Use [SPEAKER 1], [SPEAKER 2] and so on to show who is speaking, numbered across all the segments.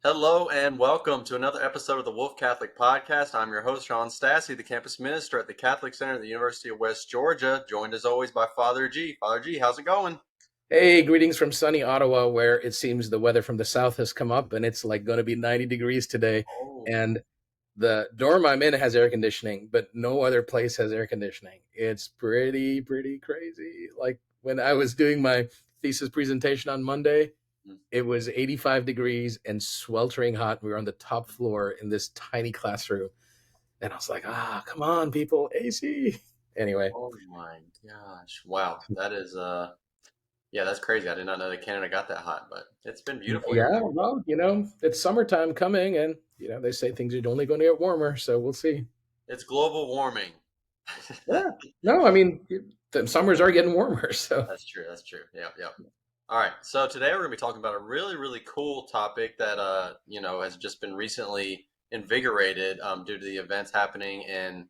[SPEAKER 1] Hello and welcome to another episode of the Wolf Catholic Podcast. I'm your host, Sean Stassi, the campus minister at the Catholic Center at the University of West Georgia, joined as always by Father G. Father G, how's it going?
[SPEAKER 2] Hey, greetings from sunny Ottawa, where it seems the weather from the south has come up and it's like going to be 90 degrees today.
[SPEAKER 1] Oh,
[SPEAKER 2] And the dorm I'm in has air conditioning, but no other place has air conditioning. It's pretty crazy. Like when I was doing my thesis presentation on Monday, it was 85 degrees and sweltering hot. We were on the top floor in this tiny classroom. And I was like, come on, people, AC. Anyway,
[SPEAKER 1] oh my gosh. Wow. That is, yeah, that's crazy. I did not know that Canada got that hot, but it's been beautiful here.
[SPEAKER 2] yeah, well, it's summertime coming, and they say things are only going to get warmer, so we'll see.
[SPEAKER 1] It's global warming.
[SPEAKER 2] Yeah, no, I mean, the summers are getting warmer, so
[SPEAKER 1] That's true. That's true. Yep, yep. All right. So today we're going to be talking about a really cool topic that has just been recently invigorated due to the events happening in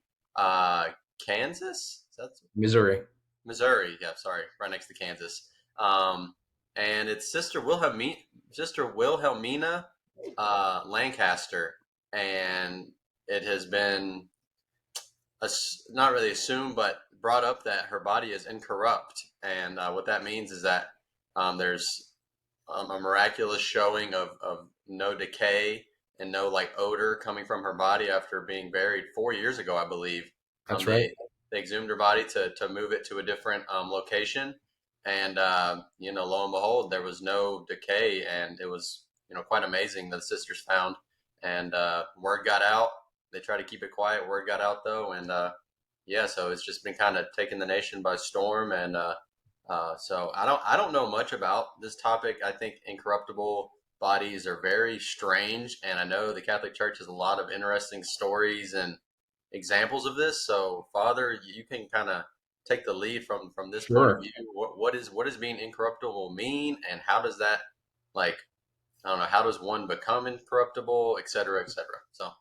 [SPEAKER 1] Kansas. Is that
[SPEAKER 2] Missouri.
[SPEAKER 1] Missouri? Yeah, sorry, right next to Kansas. And it's Sister Wilhelmina Lancaster, and it has been not really assumed, but brought up that her body is incorrupt. And what that means is that there's a miraculous showing of no decay and no like odor coming from her body after being buried 4 years ago, I believe.
[SPEAKER 2] That's right.
[SPEAKER 1] They exhumed her body to move it to a different location, and lo and behold, there was no decay, and it was quite amazing that the sisters found, and word got out. They tried to keep it quiet. Word got out though, and yeah, so it's just been kind of taking the nation by storm, and so I don't know much about this topic. I think incorruptible bodies are very strange, and I know the Catholic Church has a lot of interesting stories and examples of this. So, Father, you can kind of take the lead from this point of
[SPEAKER 2] Sure.
[SPEAKER 1] view. What does being incorruptible mean, and how does that like I don't know, how does one become incorruptible, et cetera, et cetera. So,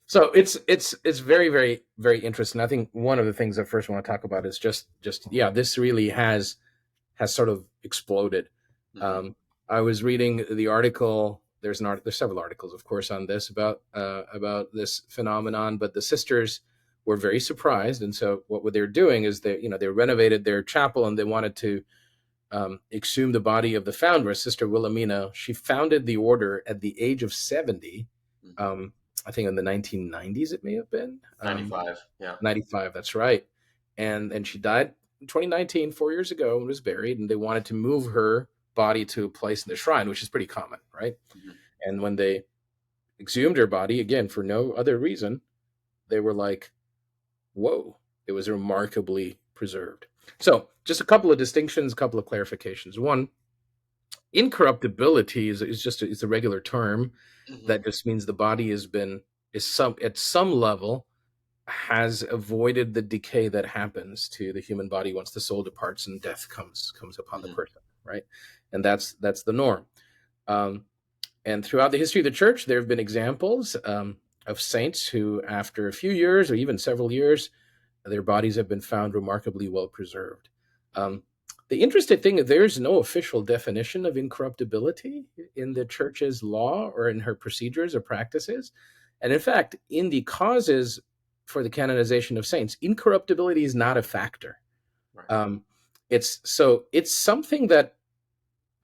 [SPEAKER 2] So it's very interesting. I think one of the things I first want to talk about is just yeah, this really has sort of exploded.
[SPEAKER 1] hmm
[SPEAKER 2] Um, I was reading the article. There's several articles, of course, on this about this phenomenon, but the sisters were very surprised, and so what they're doing is they renovated their chapel and they wanted to exhume the body of the founder, Sister Wilhelmina. She founded the order at the age of 70.
[SPEAKER 1] hmm
[SPEAKER 2] Um, I think in the 1990s it may have been
[SPEAKER 1] 95. Yeah.
[SPEAKER 2] 95. That's right, and she died in 2019, 4 years ago, and was buried. And they wanted to move her body to a place in the shrine, which is pretty common, right?
[SPEAKER 1] hmm
[SPEAKER 2] And when they exhumed her body again for no other reason, they were like, "Whoa!" It was remarkably preserved. So, just a couple of distinctions, a couple of clarifications. One, incorruptibility is just it's a regular term
[SPEAKER 1] hmm
[SPEAKER 2] that just means the body has been is some at some level has avoided the decay that happens to the human body once the soul departs and death comes upon the
[SPEAKER 1] hmm
[SPEAKER 2] person, right? And that's the norm. Um, and throughout the history of the church, there have been examples of saints who, after a few years or even several years, their bodies have been found remarkably well preserved. Um, the interesting thing is there's no official definition of incorruptibility in the church's law or in her procedures or practices. And in fact, in the causes for the canonization of saints, incorruptibility is not a factor.
[SPEAKER 1] Right.
[SPEAKER 2] Um, it's something that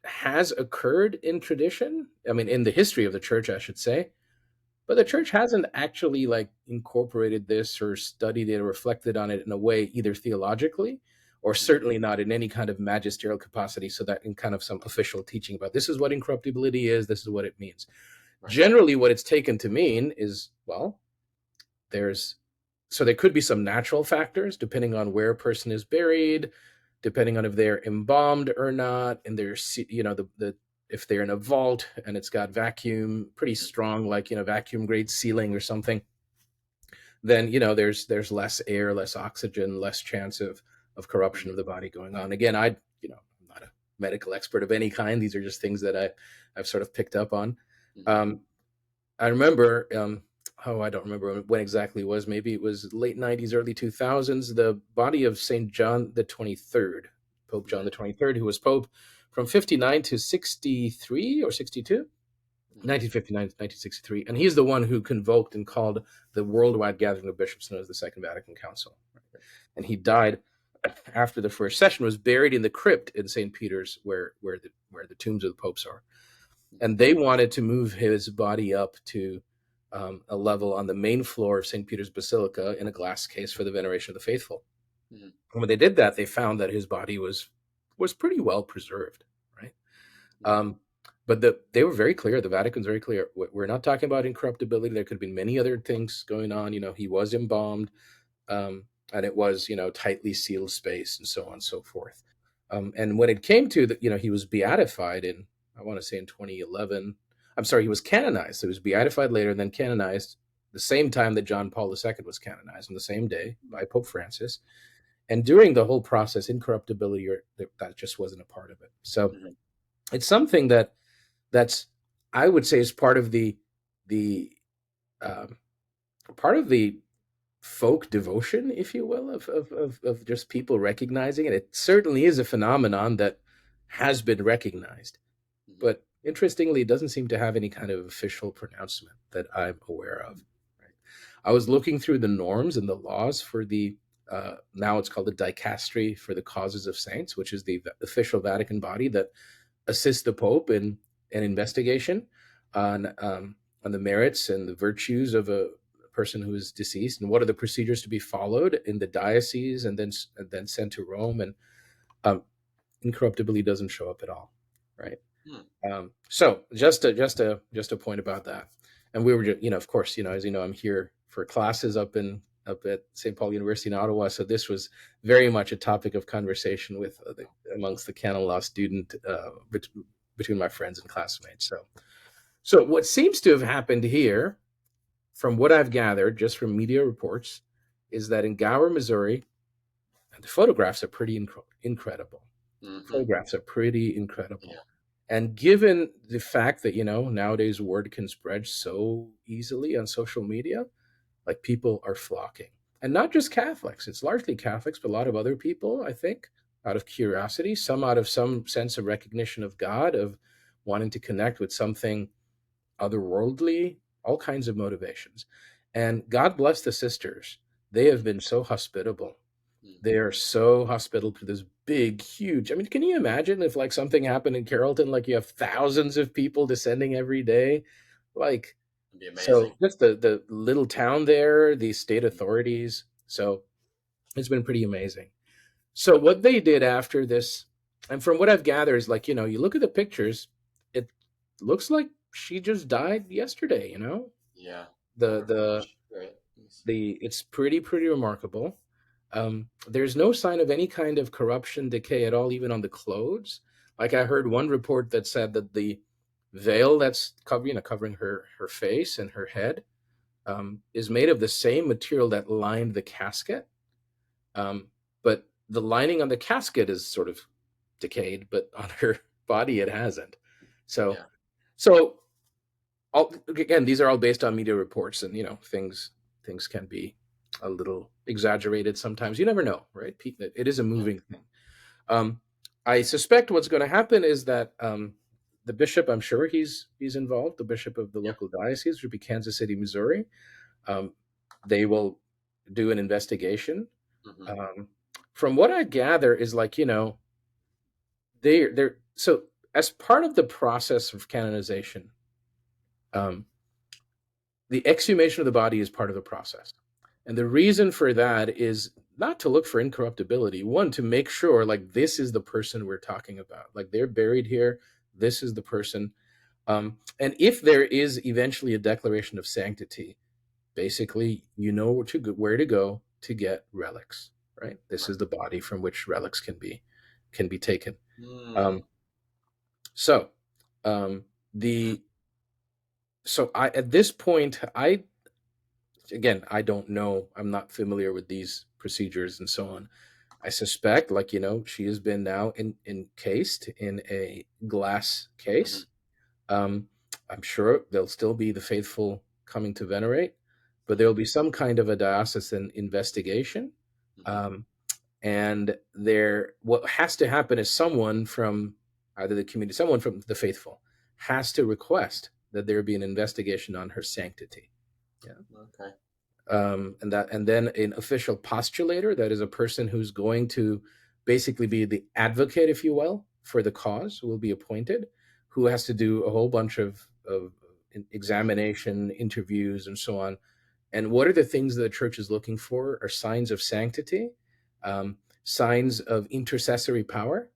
[SPEAKER 2] has occurred in tradition. I mean, in the history of the church, I should say, but the church hasn't actually like incorporated this or studied it or reflected on it in a way either theologically or
[SPEAKER 1] hmm
[SPEAKER 2] certainly not in any kind of magisterial capacity, so that in kind of some official teaching about this is what incorruptibility is, this is what it means.
[SPEAKER 1] Right.
[SPEAKER 2] Generally what it's taken to mean is, well, there's so there could be some natural factors depending on where a person is buried, depending on if they're embalmed or not, and there's the if they're in a vault and it's got vacuum pretty
[SPEAKER 1] hmm
[SPEAKER 2] strong, like vacuum grade ceiling or something, then there's less air, less oxygen, less chance of corruption of
[SPEAKER 1] hmm
[SPEAKER 2] the body going on. Again, I'm not a medical expert of any kind. These are just things that I've sort of picked up on.
[SPEAKER 1] hmm
[SPEAKER 2] um, I remember, I don't remember when exactly it was. Maybe it was late 90s, early 2000s. The body of St. John the 23rd, Pope John
[SPEAKER 1] hmm
[SPEAKER 2] the 23rd, who was Pope from 59 to 63 or 62.
[SPEAKER 1] Hmm.
[SPEAKER 2] 1959 to 1963, and he's the one who convoked and called the worldwide gathering of bishops known as the Second Vatican Council. And he died after the first session, was buried in the crypt in St. Peter's, where the tombs of the popes are. And they wanted to move his body up to a level on the main floor of St. Peter's Basilica in a glass case for the veneration of the faithful.
[SPEAKER 1] Hmm.
[SPEAKER 2] And when they did that, they found that his body was pretty well preserved, right?
[SPEAKER 1] Hmm.
[SPEAKER 2] Um, but they were very clear. The Vatican's very clear. We're not talking about incorruptibility. There could have been many other things going on. He was embalmed, um, and it was tightly sealed space and so on and so forth. And when it came to that, he was beatified in, I want to say, in 2011. I'm sorry, he was canonized. So he was beatified later and then canonized the same time that John Paul II was canonized, on the same day by Pope Francis. And during the whole process, incorruptibility, that just wasn't a part of it. So
[SPEAKER 1] Hmm.
[SPEAKER 2] it's something that's, I would say, is the um, part of the folk devotion, if you will, of just people recognizing it. It certainly is a phenomenon that has been recognized,
[SPEAKER 1] Hmm.
[SPEAKER 2] but interestingly, it doesn't seem to have any kind of official pronouncement that I'm aware of. Right? I was looking through the norms and the laws for the now it's called the Dicastery for the Causes of Saints, which is the official Vatican body that assists the Pope in an investigation on the merits and the virtues of a person who is deceased, and what are the procedures to be followed in the diocese, and then sent to Rome. And um, incorruptibility doesn't show up at all, right?
[SPEAKER 1] Hmm.
[SPEAKER 2] So just a point about that. And we were just, of course, as you know, I'm here for classes up at St. Paul University in Ottawa. So this was very much a topic of conversation amongst the canon law student, between my friends and classmates. So what seems to have happened here, from what I've gathered just from media reports, is that in Gower, Missouri, the photographs are pretty incredible.
[SPEAKER 1] Hmm.
[SPEAKER 2] Photographs are pretty incredible.
[SPEAKER 1] Yeah.
[SPEAKER 2] And given the fact that, nowadays word can spread so easily on social media, like, people are flocking. And not just Catholics, it's largely Catholics, but a lot of other people, I think, out of curiosity, some out of some sense of recognition of God, of wanting to connect with something otherworldly, all kinds of motivations. And God bless the sisters. They have been so hospitable.
[SPEAKER 1] Hmm.
[SPEAKER 2] They are so hospitable to this big, huge. I mean, can you imagine if, like, something happened in Carrollton, like, you have thousands of people descending every day? Like,
[SPEAKER 1] It'd be amazing.
[SPEAKER 2] so just the little town there, the state authorities. So it's been pretty amazing. So what they did after this, and from what I've gathered, is, like, you look at the pictures, it looks like she just died yesterday.
[SPEAKER 1] Yeah.
[SPEAKER 2] The
[SPEAKER 1] Wonder how
[SPEAKER 2] the
[SPEAKER 1] much. Right. Let me see.
[SPEAKER 2] the it's pretty remarkable. There's no sign of any kind of corruption, decay at all, even on the clothes. Like, I heard one report that said that the veil that's covering her face and her head, is made of the same material that lined the casket. But the lining on the casket is sort of decayed, but on her body it hasn't. So,
[SPEAKER 1] Yeah.
[SPEAKER 2] so again, these are all based on media reports, and things can be a little exaggerated sometimes. You never know, right? It is a
[SPEAKER 1] Yeah.
[SPEAKER 2] moving thing. Um, I suspect what's going to happen is that the bishop, I'm sure he's involved, the bishop of the
[SPEAKER 1] Yeah.
[SPEAKER 2] local diocese, which would be Kansas City, Missouri. Um, they will do an investigation.
[SPEAKER 1] Hmm.
[SPEAKER 2] Um, from what I gather, is, like, they're so, as part of the process of canonization, um, the exhumation of the body is part of the process. And the reason for that is not to look for incorruptibility. One, to make sure, like, this is the person we're talking about. Like, they're buried here. This is the person. And if there is eventually a declaration of sanctity, basically, where to go to get relics. Right. This
[SPEAKER 1] Right.
[SPEAKER 2] is the body from which relics can be taken.
[SPEAKER 1] Mm.
[SPEAKER 2] Um, so um, the so I at this point, I don't know. I'm not familiar with these procedures and so on. I suspect, like, she has been now encased in a glass
[SPEAKER 1] Hmm.
[SPEAKER 2] case. Um, I'm sure there'll still be the faithful coming to venerate, but
[SPEAKER 1] Hmm.
[SPEAKER 2] there'll be some kind of a diocesan investigation.
[SPEAKER 1] Hmm.
[SPEAKER 2] Um, and what has to happen is someone from either the community, someone from the faithful, has to request that there be an investigation on her sanctity. Yeah.
[SPEAKER 1] Okay.
[SPEAKER 2] And then an official postulator, that is a person who's going to basically be the advocate, if you will, for the cause, will be appointed, who has to do a whole bunch of examination, interviews, and so on. And what are the things that the church is looking for? Are signs of sanctity, signs of intercessory power,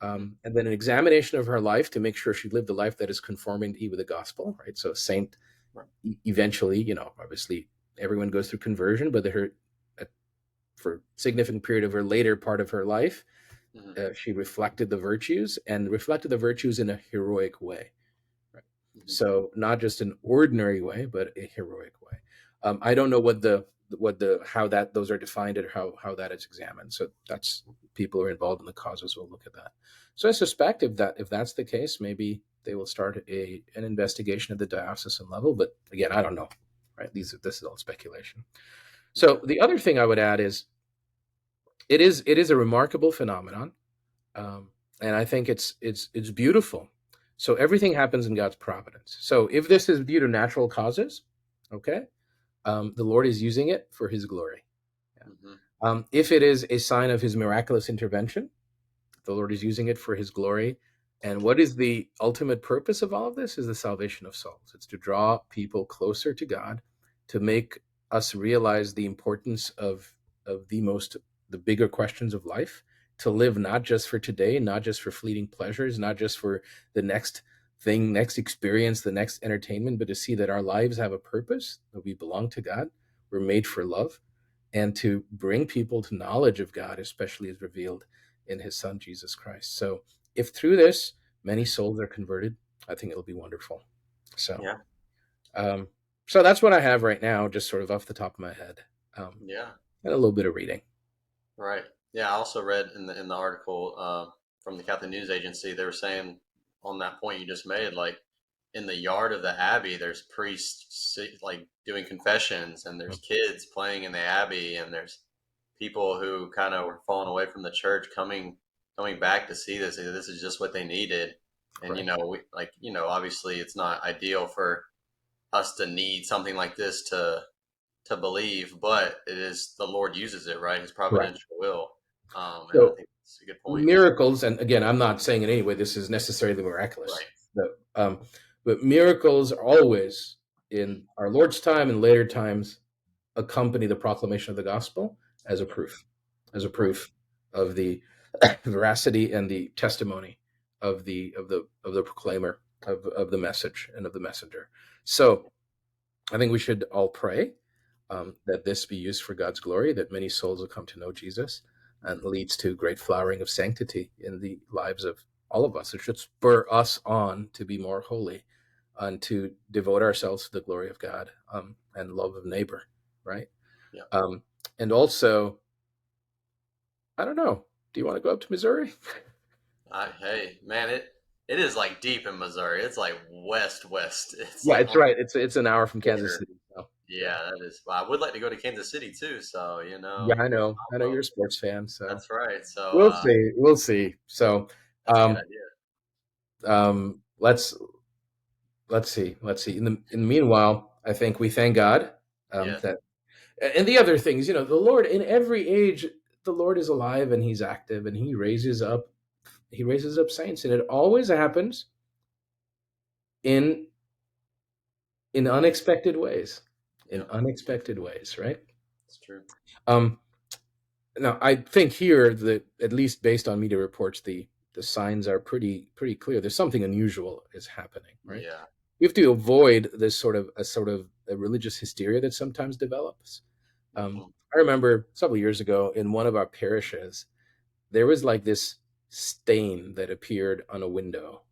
[SPEAKER 1] Hmm.
[SPEAKER 2] and then an examination of her life to make sure she lived a life that is conforming to the gospel, right? So a saint
[SPEAKER 1] Right.
[SPEAKER 2] eventually, obviously everyone goes through conversion, but for significant period of her later part of her life,
[SPEAKER 1] Hmm.
[SPEAKER 2] she reflected the virtues and reflected the virtues in a heroic way. Right?
[SPEAKER 1] Hmm.
[SPEAKER 2] So not just an ordinary way, but a heroic way. I don't know what the how that those are defined or how that is examined. So that's people who are involved in the causes will look at that. So I suspect if that's the case, maybe they will start an investigation at the diocesan level. But again, I don't know. Right? This is all speculation. So
[SPEAKER 1] Okay.
[SPEAKER 2] the other thing I would add is it is a remarkable phenomenon, um, and I think it's beautiful. So everything happens in God's providence. So if this is due to natural causes, okay, the Lord is using it for His glory. Yeah.
[SPEAKER 1] Hmm.
[SPEAKER 2] If it is a sign of His miraculous intervention, the Lord is using it for His glory. And what is the ultimate purpose of all of this? Is the salvation of souls. It's to draw people closer to God, to make us realize the importance of the bigger questions of life, to live not just for today, not just for fleeting pleasures, not just for the next thing, next experience, the next entertainment, but to see that our lives have a purpose, that we belong to God, we're made for love, and to bring people to knowledge of God, especially as revealed in His Son Jesus Christ. So, if through this many souls are converted, I think it'll be wonderful. So,
[SPEAKER 1] Yeah.
[SPEAKER 2] um, so that's what I have right now, just sort of off the top of my head,
[SPEAKER 1] Yeah.
[SPEAKER 2] and a little bit of reading.
[SPEAKER 1] Right. Yeah. I also read in the article from the Catholic News Agency, they were saying on that point you just made, like in the yard of the abbey, there's priests like doing confessions, and there's kids playing in the abbey, and there's people who kind of were falling away from the church coming back to see this. This is just what they needed, and
[SPEAKER 2] Right.
[SPEAKER 1] obviously it's not ideal for us to need something like this to believe, but it is the Lord uses it, right? His
[SPEAKER 2] Correct.
[SPEAKER 1] providential will. And I
[SPEAKER 2] So
[SPEAKER 1] think it's a good point.
[SPEAKER 2] miracles, and again, I'm not saying in any way this is necessarily miraculous,
[SPEAKER 1] Right.
[SPEAKER 2] but, but miracles are always in our Lord's time and later times accompany the proclamation of the gospel as a proof, as a
[SPEAKER 1] Right.
[SPEAKER 2] proof of the veracity and the testimony of the proclaimer of the message and of the messenger. So I think we should all pray that this be used for God's glory, that many souls will come to know Jesus, and
[SPEAKER 1] Mhm.
[SPEAKER 2] leads to great flowering of sanctity in the lives of all of us. It should spur us on to be more holy and to devote ourselves to the glory of God, and love of neighbor, right?
[SPEAKER 1] Yeah.
[SPEAKER 2] Um, and also, I don't know. Do you want to go up to Missouri?
[SPEAKER 1] Hey, man, it is like deep in Missouri. It's like west. It's
[SPEAKER 2] Yeah,
[SPEAKER 1] like
[SPEAKER 2] it's
[SPEAKER 1] on
[SPEAKER 2] right. It's an hour from
[SPEAKER 1] the
[SPEAKER 2] Kansas
[SPEAKER 1] border.
[SPEAKER 2] City. So yeah,
[SPEAKER 1] Yeah, that is. Well, I would like to go to Kansas City too. So
[SPEAKER 2] yeah, I know. I know
[SPEAKER 1] I'll
[SPEAKER 2] you're
[SPEAKER 1] go.
[SPEAKER 2] a sports fan, so
[SPEAKER 1] That's right. So
[SPEAKER 2] we'll see. We'll see. So,
[SPEAKER 1] that's a good
[SPEAKER 2] um,
[SPEAKER 1] idea.
[SPEAKER 2] let's see. Let's see. In the meanwhile, I think we thank God,
[SPEAKER 1] Yes.
[SPEAKER 2] that and the other things. The Lord in every age, the Lord is alive and He's active, and He raises up. He raises up saints, and it always happens in in unexpected ways. In
[SPEAKER 1] Yep.
[SPEAKER 2] unexpected ways, right?
[SPEAKER 1] It's true.
[SPEAKER 2] Um, Now, I think here that at least based on media reports, the signs are pretty clear. There's something unusual is happening, right?
[SPEAKER 1] Yeah.
[SPEAKER 2] We have to avoid this sort of a religious hysteria that sometimes develops.
[SPEAKER 1] Hmm.
[SPEAKER 2] I remember several years ago in one of our parishes, there was like this stain that appeared on a window,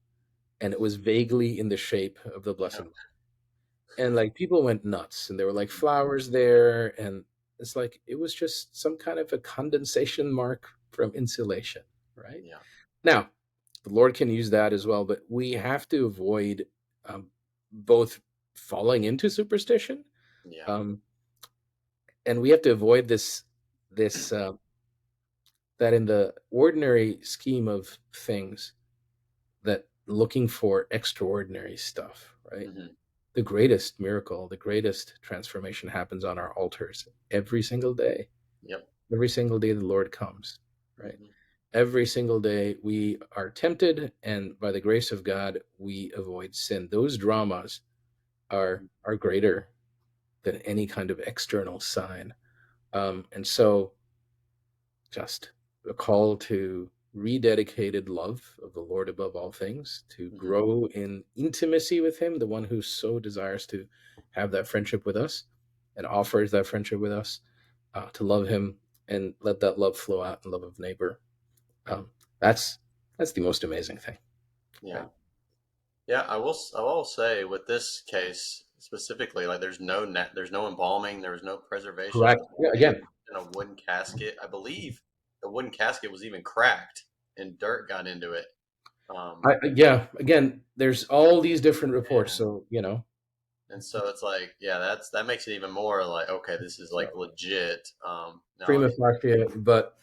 [SPEAKER 2] and it was vaguely in the shape of the Blessed
[SPEAKER 1] Yep.
[SPEAKER 2] Mother, and like people went nuts, and there were like flowers there, and it's like it was just some kind of a condensation mark from insulation, right?
[SPEAKER 1] Yeah.
[SPEAKER 2] Now the Lord can use that as well, but we have to avoid, both falling into superstition,
[SPEAKER 1] Yeah.
[SPEAKER 2] um, and we have to avoid this that in the ordinary scheme of things, that looking for extraordinary stuff, right?
[SPEAKER 1] Hmm.
[SPEAKER 2] The greatest miracle, the greatest transformation happens on our altars every single day.
[SPEAKER 1] Yep.
[SPEAKER 2] Every single day the Lord comes, right?
[SPEAKER 1] Hmm.
[SPEAKER 2] Every single day we are tempted, and by the grace of God, we avoid sin. Those dramas are greater than any kind of external sign. And so just a call to rededicated love of the Lord above all things, to
[SPEAKER 1] Hmm.
[SPEAKER 2] grow in intimacy with Him, the one who so desires to have that friendship with us and offers that friendship with us, to love Him and let that love flow out in love of neighbor. Um, that's that's the most amazing thing,
[SPEAKER 1] Yeah.
[SPEAKER 2] right?
[SPEAKER 1] Yeah, I will say with this case specifically, like there's no embalming, there was no preservation. It
[SPEAKER 2] Correct.
[SPEAKER 1] was
[SPEAKER 2] Yeah.
[SPEAKER 1] laid
[SPEAKER 2] Again,
[SPEAKER 1] in a wooden casket. I believe the wooden casket was even cracked and dirt got into it. Um,
[SPEAKER 2] yeah. Again, there's all these different reports,
[SPEAKER 1] and
[SPEAKER 2] so
[SPEAKER 1] and so it's like, yeah, that makes it even more like, okay, this is like legit. No, I
[SPEAKER 2] prima
[SPEAKER 1] mean,
[SPEAKER 2] facie, but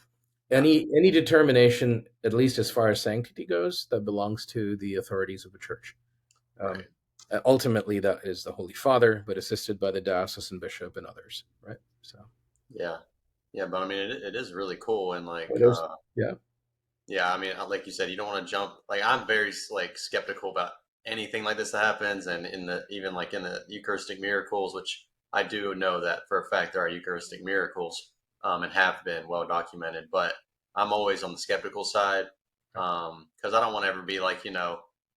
[SPEAKER 1] yeah,
[SPEAKER 2] any determination, at least as far as sanctity goes, that belongs to the authorities of the church. Um,
[SPEAKER 1] right,
[SPEAKER 2] ultimately, that is the Holy Father, but assisted by the diocesan bishop and others, right? So
[SPEAKER 1] yeah, yeah. But I mean, it is really cool and like,
[SPEAKER 2] those, yeah,
[SPEAKER 1] yeah, I mean, like you said, you don't want to jump. Like I'm very like skeptical about anything like this that happens, and in the even like in the Eucharistic miracles, which I do know that for a fact there are Eucharistic miracles, and have been well documented. But I'm always on the skeptical side, because I don't want to ever be like,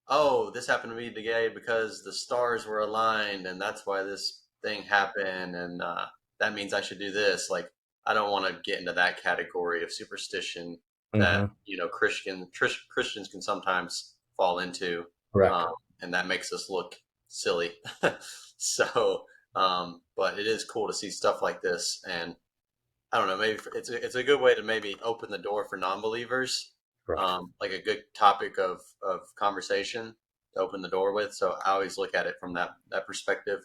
[SPEAKER 1] oh, this happened to me today because the stars were aligned, and that's why this thing happened, and that means I should do this. Like I don't want to get into that category of superstition that
[SPEAKER 2] hmm,
[SPEAKER 1] Christians can sometimes fall into,
[SPEAKER 2] correct.
[SPEAKER 1] um, and that makes us look silly. So, but it is cool to see stuff like this, and I don't know, maybe it's a good way to maybe open the door for non-believers,
[SPEAKER 2] Right.
[SPEAKER 1] like a good topic of conversation to open the door with. So I always look at it from that perspective.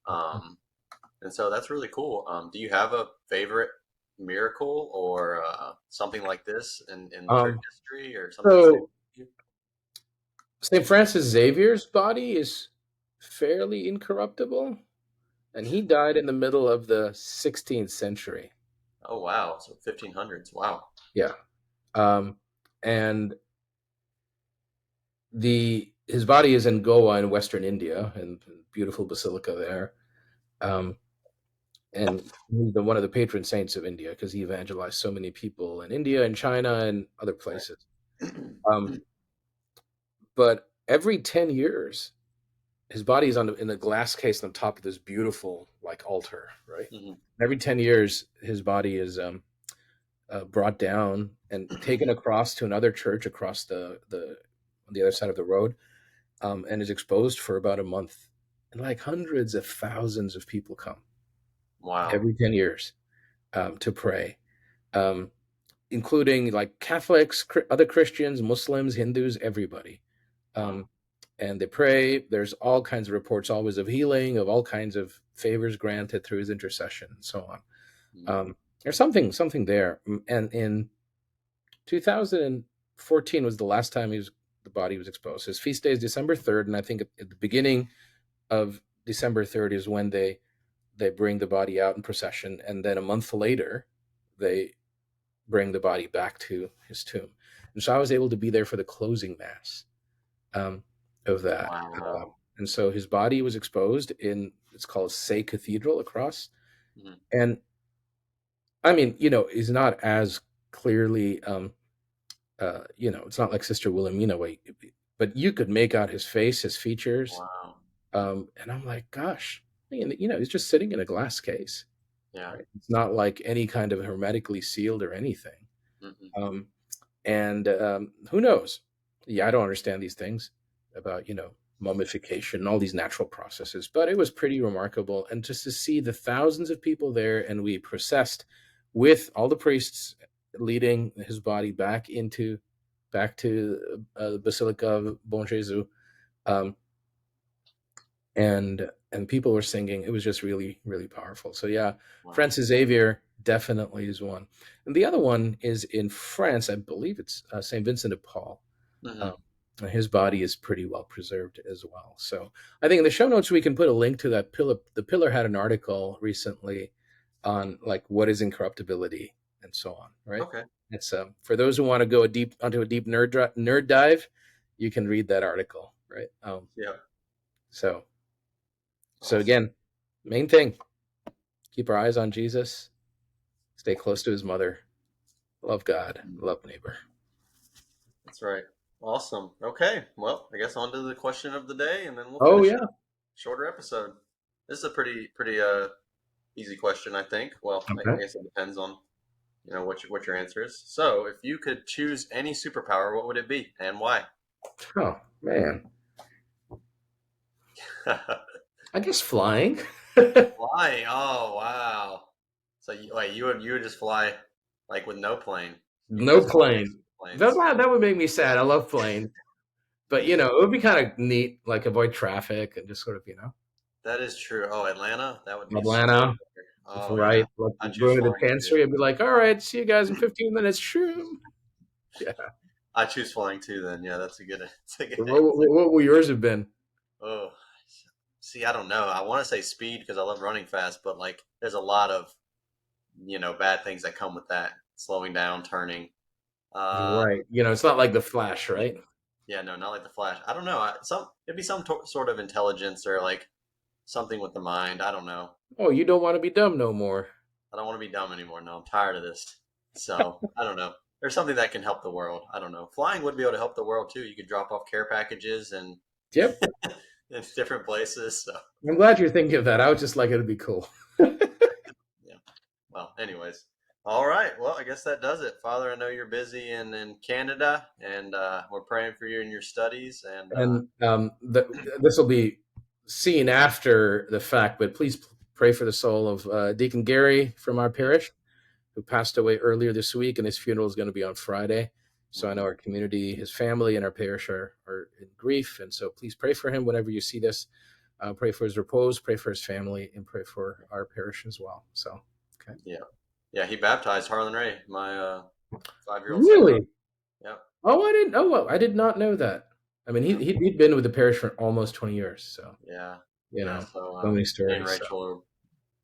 [SPEAKER 1] Um, and so that's really cool. Do you have a favorite miracle or something like this in church
[SPEAKER 2] Um,
[SPEAKER 1] history or something that sticks
[SPEAKER 2] so
[SPEAKER 1] with you?
[SPEAKER 2] St. Francis Xavier's body is fairly incorruptible, and he died in the middle of the 16th century.
[SPEAKER 1] Oh wow, so 1500s. Wow.
[SPEAKER 2] Yeah. Um, and the his body is in Goa in Western India, and beautiful basilica there. Um, and he's one of the patron saints of India because he evangelized so many people in India and China and other places.
[SPEAKER 1] Right.
[SPEAKER 2] Um, but every 10 years, his body is in a glass case on top of this beautiful like altar, right?
[SPEAKER 1] Hmm.
[SPEAKER 2] Every 10 years, his body is brought down and taken across to another church across the on the other side of the road, and is exposed for about a month. And like hundreds of thousands of people come
[SPEAKER 1] Wow.
[SPEAKER 2] every 10 years to pray, um, including like Catholics, other Christians, Muslims, Hindus, everybody.
[SPEAKER 1] Wow.
[SPEAKER 2] Um, and they pray. There's all kinds of reports always of healing, of all kinds of favors granted through his intercession, and so on.
[SPEAKER 1] Mhm.
[SPEAKER 2] There's something there. And in 2014 was the last time the body was exposed. His feast day is December 3rd, and I think at the beginning of December 3rd is when they bring the body out in procession, and then a month later they bring the body back to his tomb. And so I was able to be there for the closing mass, um, of that.
[SPEAKER 1] Wow.
[SPEAKER 2] And so his body was exposed in, it's called Say Cathedral across.
[SPEAKER 1] Mhm.
[SPEAKER 2] And I mean, he's not as clearly, it's not like Sister Wilhelmina, but you could make out his face, his features.
[SPEAKER 1] Wow.
[SPEAKER 2] And I'm like, gosh, he's just sitting in a glass case,
[SPEAKER 1] Yeah.
[SPEAKER 2] right? It's not like any kind of hermetically sealed or anything.
[SPEAKER 1] Mm-mm.
[SPEAKER 2] Um, and who knows? Yeah, I don't understand these things about mummification and all these natural processes, but it was pretty remarkable. And just to see the thousands of people there, and we processed with all the priests leading his body back to the Basilica of Bon Jesus, um, and people were singing. It was just really really powerful. So yeah,
[SPEAKER 1] Wow.
[SPEAKER 2] Francis Xavier definitely is one, and the other one is in France. I believe it's Saint Vincent de Paul. Um,
[SPEAKER 1] Hmm.
[SPEAKER 2] His body is pretty well preserved as well. So I think in the show notes we can put a link to that pillar. The Pillar had an article recently on like what is incorruptibility and so on. Right.
[SPEAKER 1] Okay.
[SPEAKER 2] It's for those who want to go onto a deep nerd dive, you can read that article. Right.
[SPEAKER 1] Yeah.
[SPEAKER 2] So
[SPEAKER 1] Awesome.
[SPEAKER 2] again, main thing: keep our eyes on Jesus, stay close to His mother, love God, love neighbor.
[SPEAKER 1] That's right. Awesome. Okay. Well, I guess on to the question of the day, and then we'll
[SPEAKER 2] Oh
[SPEAKER 1] finish
[SPEAKER 2] yeah.
[SPEAKER 1] up. Shorter episode. This is a pretty easy question, I think. Well, I
[SPEAKER 2] Okay.
[SPEAKER 1] guess it depends on what your answer is. So, if you could choose any superpower, what would it be and why?
[SPEAKER 2] Oh man, I guess flying.
[SPEAKER 1] Flying. Oh wow. So you would just fly like with no plane. You would
[SPEAKER 2] No
[SPEAKER 1] just fly next
[SPEAKER 2] plane.
[SPEAKER 1] to planes.
[SPEAKER 2] That would make me sad. I love planes, but it would be kind of neat, like avoid traffic and just sort of,
[SPEAKER 1] That is true. Oh, Atlanta, that would be so much
[SPEAKER 2] Atlanta,
[SPEAKER 1] better. Oh yeah.
[SPEAKER 2] right? Like
[SPEAKER 1] I choose
[SPEAKER 2] going to the
[SPEAKER 1] flying too.
[SPEAKER 2] chancery, I'd be like, all right, see you guys in 15 minutes. Shroom. Yeah.
[SPEAKER 1] I choose flying too. Then yeah, that's a good. That's a good
[SPEAKER 2] What,
[SPEAKER 1] answer.
[SPEAKER 2] what, what will yours have been?
[SPEAKER 1] Oh, see, I don't know. I want to say speed because I love running fast, but like, there's a lot of bad things that come with that. Slowing down, turning. Uh,
[SPEAKER 2] Right. It's not like the Flash, right?
[SPEAKER 1] yeah, no, not like the Flash. I don't know. It'd be some sort of intelligence or like something with the mind. I don't know.
[SPEAKER 2] Oh, you don't want to be dumb no more.
[SPEAKER 1] I don't want to be dumb anymore. No, I'm tired of this. So I don't know. There's something that can help the world. I don't know. Flying would be able to help the world too. You could drop off care packages and
[SPEAKER 2] Yep.
[SPEAKER 1] in different places. So
[SPEAKER 2] I'm glad you're thinking of that. I would just like it to be cool.
[SPEAKER 1] yeah. Well, anyways. All right. Well, I guess that does it. Father, I know you're busy in Canada, and we're praying for you in your studies. And
[SPEAKER 2] And this will be seen after the fact, but please pray for the soul of Deacon Gary from our
[SPEAKER 1] yeah.
[SPEAKER 2] parish, who passed away earlier this week, and his funeral is going to be on Friday. So I know
[SPEAKER 1] Mhm.
[SPEAKER 2] our community, his family, and our parish are in grief. And so please pray for him whenever you see this. Pray for his repose, pray for his family, and pray for our parish as well. So, okay.
[SPEAKER 1] Yeah. Yeah. He baptized Harlan Ray, my 5-year-old stepbrother.
[SPEAKER 2] Really?
[SPEAKER 1] Yep.
[SPEAKER 2] Oh, I didn't. Oh, well, I did not know that. I mean,
[SPEAKER 1] Yep.
[SPEAKER 2] he'd been with the parish for almost 20 years. So,
[SPEAKER 1] Yeah.
[SPEAKER 2] you
[SPEAKER 1] Yeah.
[SPEAKER 2] know,
[SPEAKER 1] So
[SPEAKER 2] so many
[SPEAKER 1] me and
[SPEAKER 2] stories. So,
[SPEAKER 1] Rachel will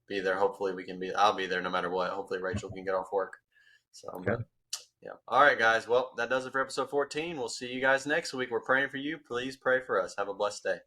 [SPEAKER 1] be there. Hopefully, we can be. I'll be there no matter what. Hopefully, Rachel can get off work. So,
[SPEAKER 2] okay.
[SPEAKER 1] but yeah. All right, guys. Well, that does it for episode 14. We'll see you guys next week. We're praying for you. Please pray for us. Have a blessed day.